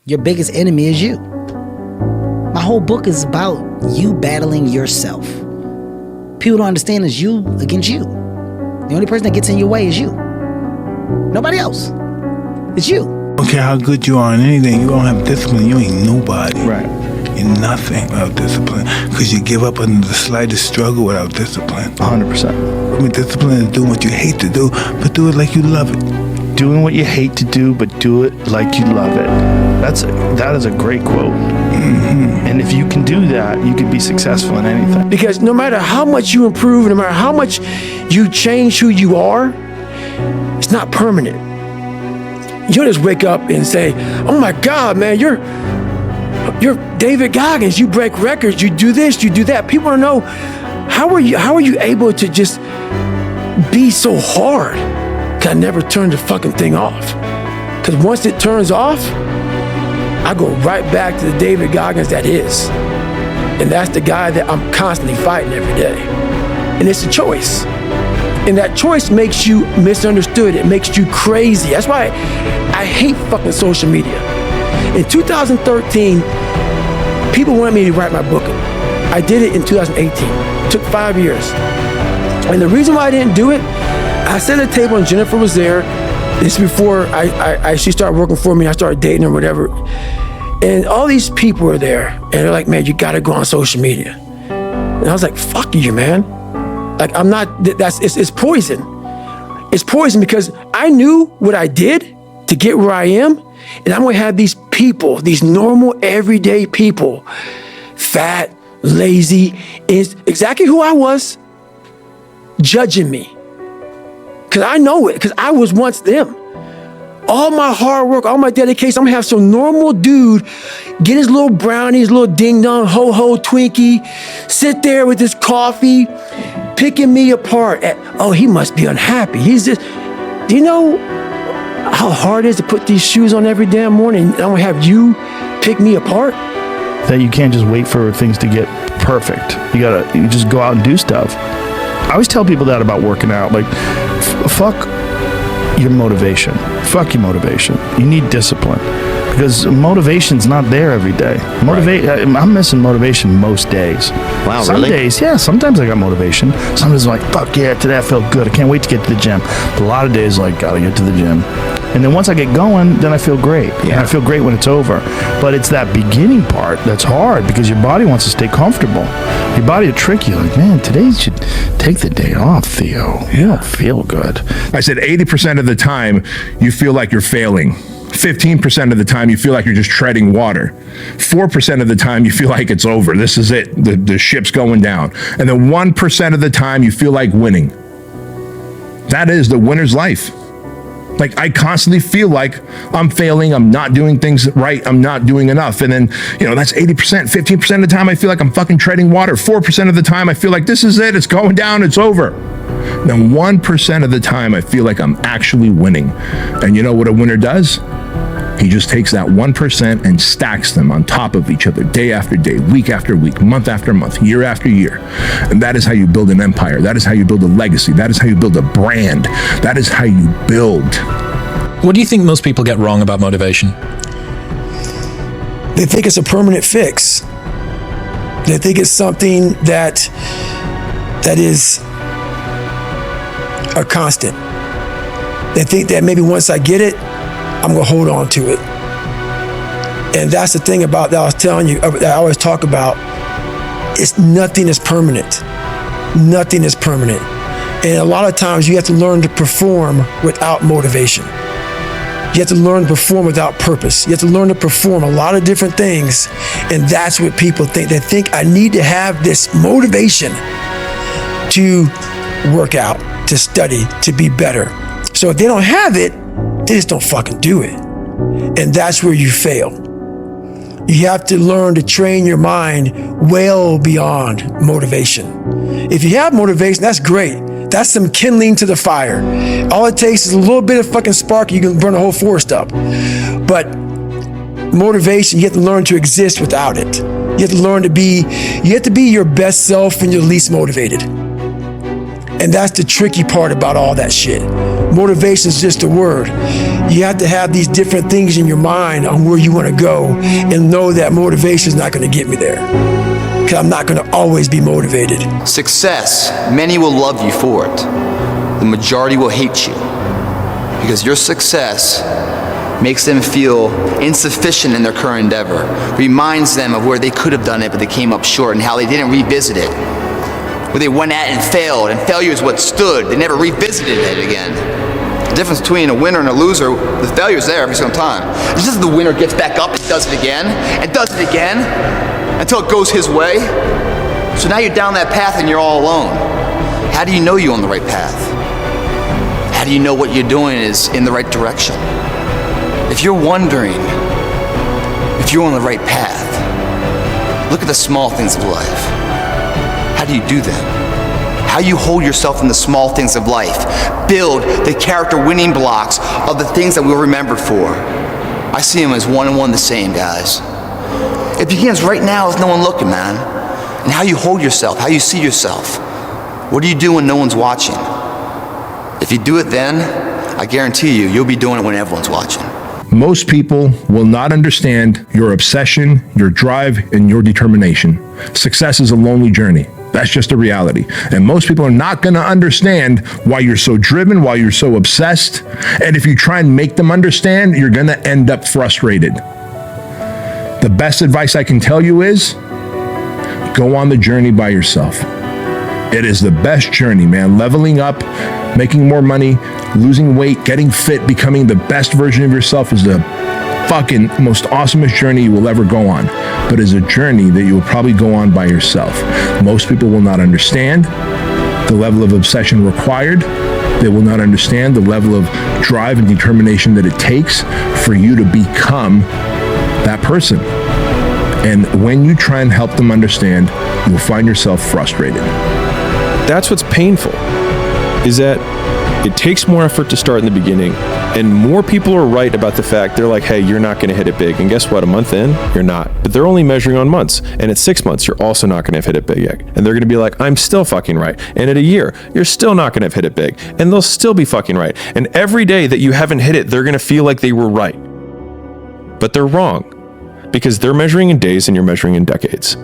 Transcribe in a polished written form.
Your biggest enemy is you. My whole book is about you battling yourself. People don't understand it's you against you. The only person that gets in your way is you. Nobody else. It's you. I don't care how good you are in anything, you don't have discipline, you ain't nobody. Right. You're nothing without discipline. Because you give up under the slightest struggle without discipline. 100%. I mean, discipline is doing what you hate to do, but do it like you love it. Doing what you hate to do, but do it like you love it. That is a great quote. Mm-hmm. And if you can do that, you can be successful in anything. Because no matter how much you improve, no matter how much you change who you are, it's not permanent. You don't just wake up and say, oh my God, man, you're David Goggins, you break records, you do this, you do that. People want to know, how are you able to just be so hard? Cause I never turned the fucking thing off. Cause once it turns off, I go right back to the David Goggins that is. And that's the guy that I'm constantly fighting every day. And it's a choice. And that choice makes you misunderstood. It makes you crazy. That's why I hate fucking social media. In 2013, people wanted me to write my book. I did it in 2018. It took 5 years. And the reason why I didn't do it, I sat at a table and Jennifer was there. This is before she started working for me and I started dating her or whatever. And all these people were there. And they're like, man, you gotta go on social media. And I was like, fuck you, man. Like, I'm not, it's poison. It's poison because I knew what I did to get where I am. And I'm gonna have these people, these normal, everyday people, fat, lazy, is exactly who I was, judging me. Cause I know it, because I was once them. All my hard work, all my dedication, I'm gonna have some normal dude get his little brownie, his little ding-dong, ho-ho Twinkie, sit there with his coffee, picking me apart. Oh, he must be unhappy. He's just, do you know how hard it is to put these shoes on every damn morning? And I'm gonna have you pick me apart? That you can't just wait for things to get perfect. You just go out and do stuff. I always tell people that about working out. Like, fuck your motivation. Fuck your motivation. You need discipline. Because motivation's not there every day. I'm missing motivation most days. Wow, Some really? days, yeah, sometimes I got motivation. Sometimes I'm like, fuck yeah, today I felt good. I can't wait to get to the gym. But a lot of days, like, gotta get to the gym. And then once I get going, then I feel great. Yeah. And I feel great when it's over. But it's that beginning part that's hard because your body wants to stay comfortable. Your body will trick you. Like, man, today you should take the day off, Theo. You don't feel good. I said 80% of the time you feel like you're failing. 15% of the time you feel like you're just treading water. 4% of the time you feel like it's over. This is it. The ship's going down. And then 1% of the time you feel like winning. That is the winner's life. Like, I constantly feel like I'm failing, I'm not doing things right, I'm not doing enough. And then, that's 80%. 15% of the time I feel like I'm fucking treading water. 4% of the time I feel like this is it, it's going down, it's over. Then 1% of the time I feel like I'm actually winning. And you know what a winner does? He just takes that 1% and stacks them on top of each other, day after day, week after week, month after month, year after year. And that is how you build an empire. That is how you build a legacy. That is how you build a brand. That is how you build. What do you think most people get wrong about motivation? They think it's a permanent fix. They think it's something that is a constant. They think that maybe once I get it, I'm gonna hold on to it. And that's the thing about that I was telling you, that I always talk about, nothing is permanent. Nothing is permanent. And a lot of times you have to learn to perform without motivation. You have to learn to perform without purpose. You have to learn to perform a lot of different things. And that's what people think. They think I need to have this motivation to work out, to study, to be better. So if they don't have it, they just don't fucking do it. And that's where you fail. You have to learn to train your mind well beyond motivation. If you have motivation, that's great. That's some kindling to the fire. All it takes is a little bit of fucking spark, you can burn a whole forest up. But motivation, you have to learn to exist without it. You have to learn to be your best self when you're least motivated. And that's the tricky part about all that shit. Motivation is just a word. You have to have these different things in your mind on where you want to go and know that motivation is not going to get me there. Because I'm not going to always be motivated. Success, many will love you for it. The majority will hate you because your success makes them feel insufficient in their current endeavor, reminds them of where they could have done it but they came up short and how they didn't revisit it, where they went at it and failed, and failure is what stood. They never revisited it again. The difference between a winner and a loser, the failure is there every single time. It's just the winner gets back up and does it again, and does it again, until it goes his way. So now you're down that path and you're all alone. How do you know you're on the right path? How do you know what you're doing is in the right direction? If you're wondering if you're on the right path, look at the small things of life. How do you do that? How you hold yourself in the small things of life. Build the character winning blocks of the things that we'll remember for. I see them as one and one the same, guys. It begins right now with no one looking, man. And how you hold yourself, how you see yourself. What do you do when no one's watching? If you do it then, I guarantee you, you'll be doing it when everyone's watching. Most people will not understand your obsession, your drive, and your determination. Success is a lonely journey. That's just a reality. And most people are not going to understand why you're so driven, why you're so obsessed. And if you try and make them understand, you're going to end up frustrated. The best advice I can tell you is go on the journey by yourself. It is the best journey, man. Leveling up, making more money, losing weight, getting fit, becoming the best version of yourself is the fucking most awesomest journey you will ever go on. But it's a journey that you will probably go on by yourself. Most people will not understand the level of obsession required. They will not understand the level of drive and determination that it takes for you to become that person. And when you try and help them understand, you'll find yourself frustrated. That's what's painful, is that it takes more effort to start in the beginning, and more people are right about the fact, they're like, hey, you're not going to hit it big. And guess what? A month in, you're not. But they're only measuring on months. And at 6 months, you're also not going to have hit it big yet. And they're going to be like, I'm still fucking right. And at a year, you're still not going to have hit it big. And they'll still be fucking right. And every day that you haven't hit it, they're going to feel like they were right. But they're wrong, because they're measuring in days and you're measuring in decades.